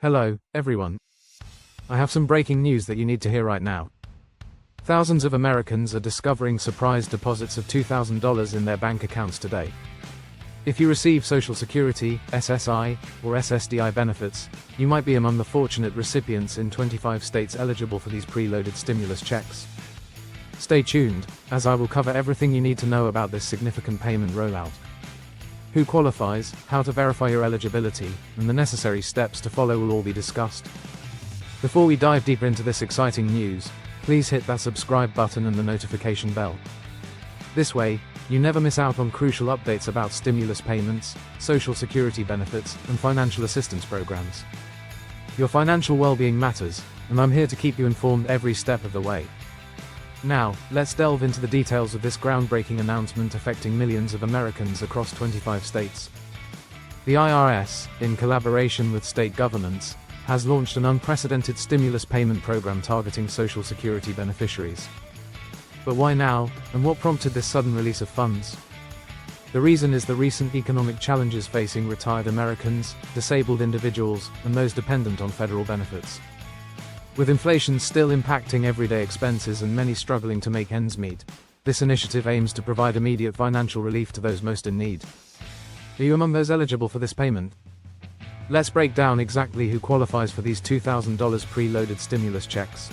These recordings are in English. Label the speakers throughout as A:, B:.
A: Hello, everyone. I have some breaking news that you need to hear right now. Thousands of Americans are discovering surprise deposits of $2,000 in their bank accounts today. If you receive Social Security, SSI, or SSDI benefits, you might be among the fortunate recipients in 25 states eligible for these preloaded stimulus checks. Stay tuned, as I will cover everything you need to know about this significant payment rollout. Who qualifies, how to verify your eligibility, and the necessary steps to follow will all be discussed. Before we dive deeper into this exciting news, please hit that subscribe button and the notification bell. This way, you never miss out on crucial updates about stimulus payments, Social Security benefits, and financial assistance programs. Your financial well-being matters, and I'm here to keep you informed every step of the way. Now, let's delve into the details of this groundbreaking announcement affecting millions of Americans across 25 states. The IRS, in collaboration with state governments, has launched an unprecedented stimulus payment program targeting Social Security beneficiaries. But why now, and what prompted this sudden release of funds? The reason is the recent economic challenges facing retired Americans, disabled individuals, and those dependent on federal benefits. With inflation still impacting everyday expenses and many struggling to make ends meet, this initiative aims to provide immediate financial relief to those most in need. Are you among those eligible for this payment? Let's break down exactly who qualifies for these $2,000 preloaded stimulus checks.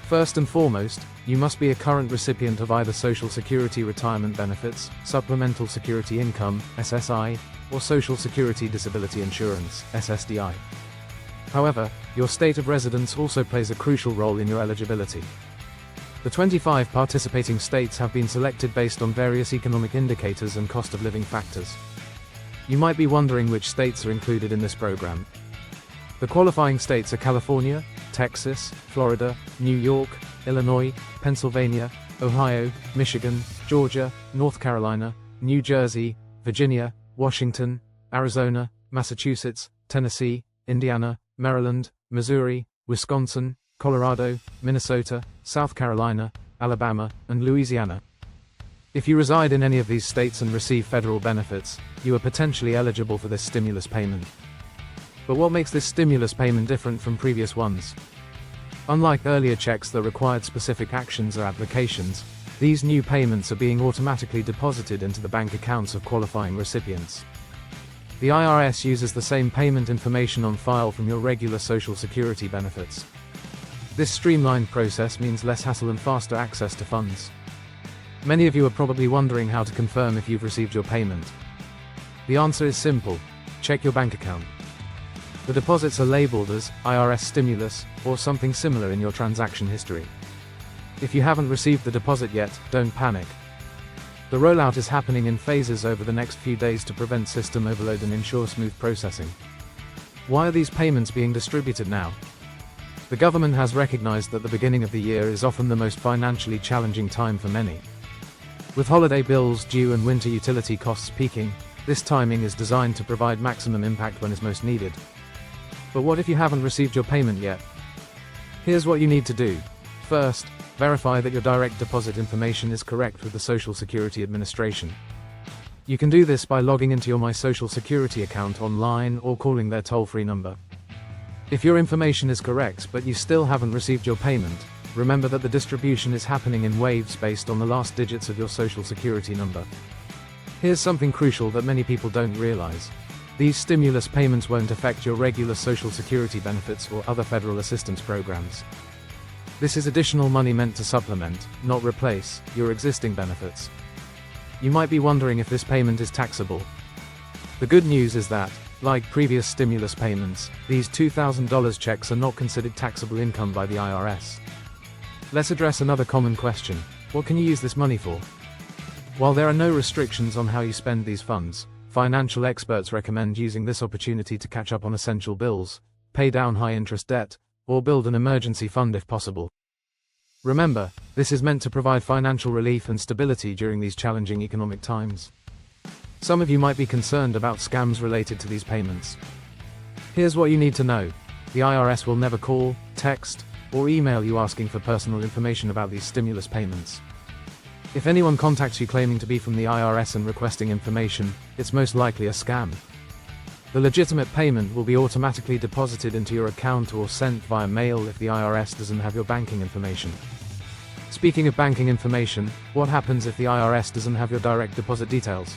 A: First and foremost, you must be a current recipient of either Social Security retirement benefits, Supplemental Security Income, SSI, or Social Security Disability Insurance, SSDI. However, your state of residence also plays a crucial role in your eligibility. The 25 participating states have been selected based on various economic indicators and cost of living factors. You might be wondering which states are included in this program. The qualifying states are California, Texas, Florida, New York, Illinois, Pennsylvania, Ohio, Michigan, Georgia, North Carolina, New Jersey, Virginia, Washington, Arizona, Massachusetts, Tennessee, Indiana, Maryland, Missouri, Wisconsin, Colorado, Minnesota, South Carolina, Alabama, and Louisiana. If you reside in any of these states and receive federal benefits, you are potentially eligible for this stimulus payment. But what makes this stimulus payment different from previous ones? Unlike earlier checks that required specific actions or applications, these new payments are being automatically deposited into the bank accounts of qualifying recipients. The IRS uses the same payment information on file from your regular Social Security benefits. This streamlined process means less hassle and faster access to funds. Many of you are probably wondering how to confirm if you've received your payment. The answer is simple: check your bank account. The deposits are labeled as IRS stimulus or something similar in your transaction history. If you haven't received the deposit yet, don't panic. The rollout is happening in phases over the next few days to prevent system overload and ensure smooth processing. Why are these payments being distributed now? The government has recognized that the beginning of the year is often the most financially challenging time for many. With holiday bills due and winter utility costs peaking, this timing is designed to provide maximum impact when it's most needed. But what if you haven't received your payment yet? Here's what you need to do. First, verify that your direct deposit information is correct with the Social Security Administration. You can do this by logging into your My Social Security account online or calling their toll-free number. If your information is correct but you still haven't received your payment, remember that the distribution is happening in waves based on the last digits of your Social Security number. Here's something crucial that many people don't realize. These stimulus payments won't affect your regular Social Security benefits or other federal assistance programs. This is additional money meant to supplement, not replace, your existing benefits. You might be wondering if this payment is taxable. The good news is that, like previous stimulus payments, these $2,000 checks are not considered taxable income by the IRS. Let's address another common question: what can you use this money for? While there are no restrictions on how you spend these funds, financial experts recommend using this opportunity to catch up on essential bills, pay down high-interest debt, or build an emergency fund if possible. Remember, this is meant to provide financial relief and stability during these challenging economic times. Some of you might be concerned about scams related to these payments. Here's what you need to know: the IRS will never call, text, or email you asking for personal information about these stimulus payments. If anyone contacts you claiming to be from the IRS and requesting information, it's most likely a scam. The legitimate payment will be automatically deposited into your account or sent via mail if the IRS doesn't have your banking information. Speaking of banking information, what happens if the IRS doesn't have your direct deposit details?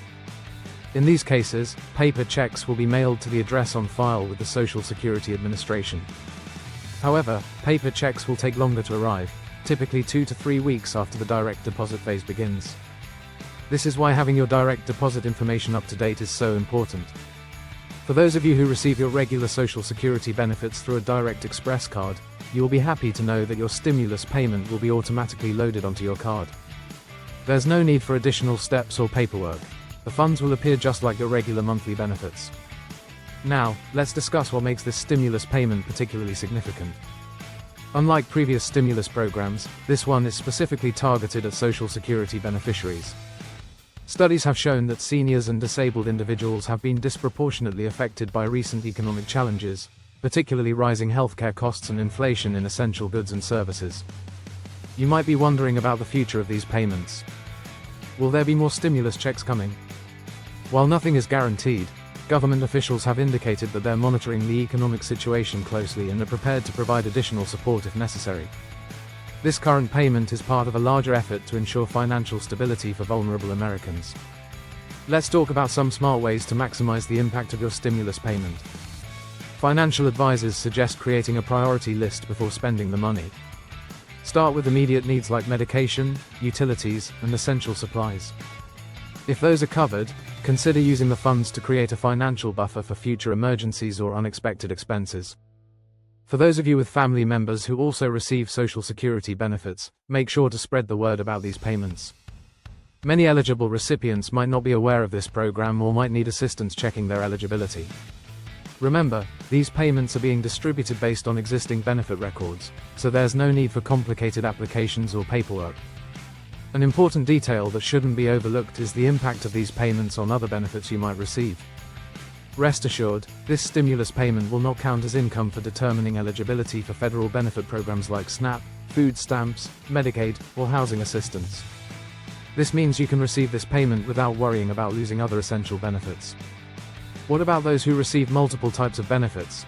A: In these cases, paper checks will be mailed to the address on file with the Social Security Administration. However, paper checks will take longer to arrive, typically 2 to 3 weeks after the direct deposit phase begins. This is why having your direct deposit information up to date is so important. For those of you who receive your regular Social Security benefits through a direct express card, you will be happy to know that your stimulus payment will be automatically loaded onto your card. There's no need for additional steps or paperwork. The funds will appear just like your regular monthly benefits. Now, let's discuss what makes this stimulus payment particularly significant. Unlike previous stimulus programs, this one is specifically targeted at Social Security beneficiaries. Studies have shown that seniors and disabled individuals have been disproportionately affected by recent economic challenges, particularly rising healthcare costs and inflation in essential goods and services. You might be wondering about the future of these payments. Will there be more stimulus checks coming? While nothing is guaranteed, government officials have indicated that they're monitoring the economic situation closely and are prepared to provide additional support if necessary. This current payment is part of a larger effort to ensure financial stability for vulnerable Americans. Let's talk about some smart ways to maximize the impact of your stimulus payment. Financial advisors suggest creating a priority list before spending the money. Start with immediate needs like medication, utilities, and essential supplies. If those are covered, consider using the funds to create a financial buffer for future emergencies or unexpected expenses. For those of you with family members who also receive Social Security benefits, make sure to spread the word about these payments. Many eligible recipients might not be aware of this program or might need assistance checking their eligibility. Remember, these payments are being distributed based on existing benefit records, so there's no need for complicated applications or paperwork. An important detail that shouldn't be overlooked is the impact of these payments on other benefits you might receive. Rest assured, this stimulus payment will not count as income for determining eligibility for federal benefit programs like SNAP, food stamps, Medicaid, or housing assistance. This means you can receive this payment without worrying about losing other essential benefits. What about those who receive multiple types of benefits?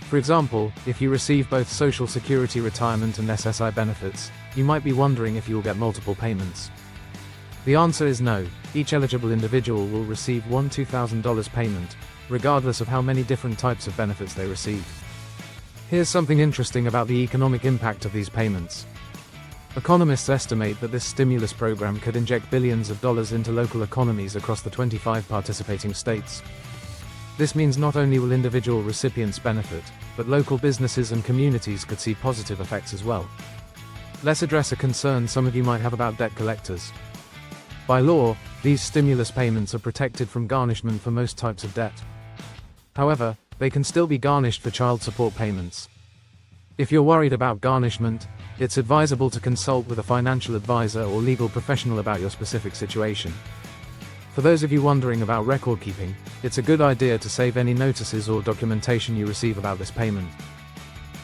A: For example, if you receive both Social Security retirement and SSI benefits, you might be wondering if you will get multiple payments. The answer is no. Each eligible individual will receive one $2,000 payment, regardless of how many different types of benefits they receive. Here's something interesting about the economic impact of these payments. Economists estimate that this stimulus program could inject billions of dollars into local economies across the 25 participating states. This means not only will individual recipients benefit, but local businesses and communities could see positive effects as well. Let's address a concern some of you might have about debt collectors. By law, these stimulus payments are protected from garnishment for most types of debt. However, they can still be garnished for child support payments. If you're worried about garnishment, it's advisable to consult with a financial advisor or legal professional about your specific situation. For those of you wondering about record keeping, it's a good idea to save any notices or documentation you receive about this payment.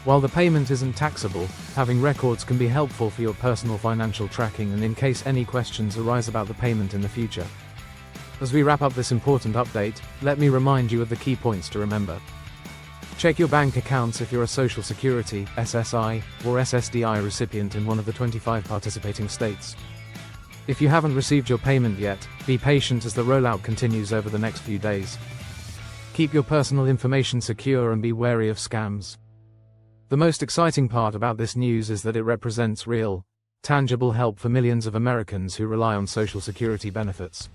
A: While the payment isn't taxable, having records can be helpful for your personal financial tracking and in case any questions arise about the payment in the future. As we wrap up this important update, let me remind you of the key points to remember. Check your bank accounts if you're a Social Security, SSI, or SSDI recipient in one of the 25 participating states. If you haven't received your payment yet, be patient as the rollout continues over the next few days. Keep your personal information secure and be wary of scams. The most exciting part about this news is that it represents real, tangible help for millions of Americans who rely on Social Security benefits.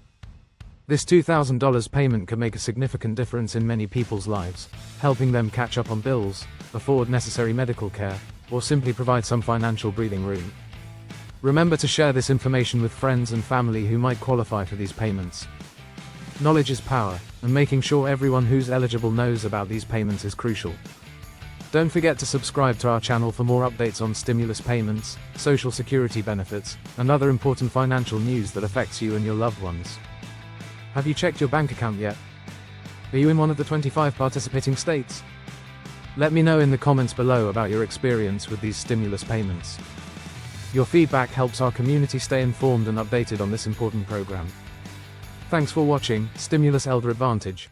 A: This $2,000 payment can make a significant difference in many people's lives, helping them catch up on bills, afford necessary medical care, or simply provide some financial breathing room. Remember to share this information with friends and family who might qualify for these payments. Knowledge is power, and making sure everyone who's eligible knows about these payments is crucial. Don't forget to subscribe to our channel for more updates on stimulus payments, Social Security benefits, and other important financial news that affects you and your loved ones. Have you checked your bank account yet? Are you in one of the 25 participating states? Let me know in the comments below about your experience with these stimulus payments. Your feedback helps our community stay informed and updated on this important program. Thanks for watching Stimulus Elder Advantage.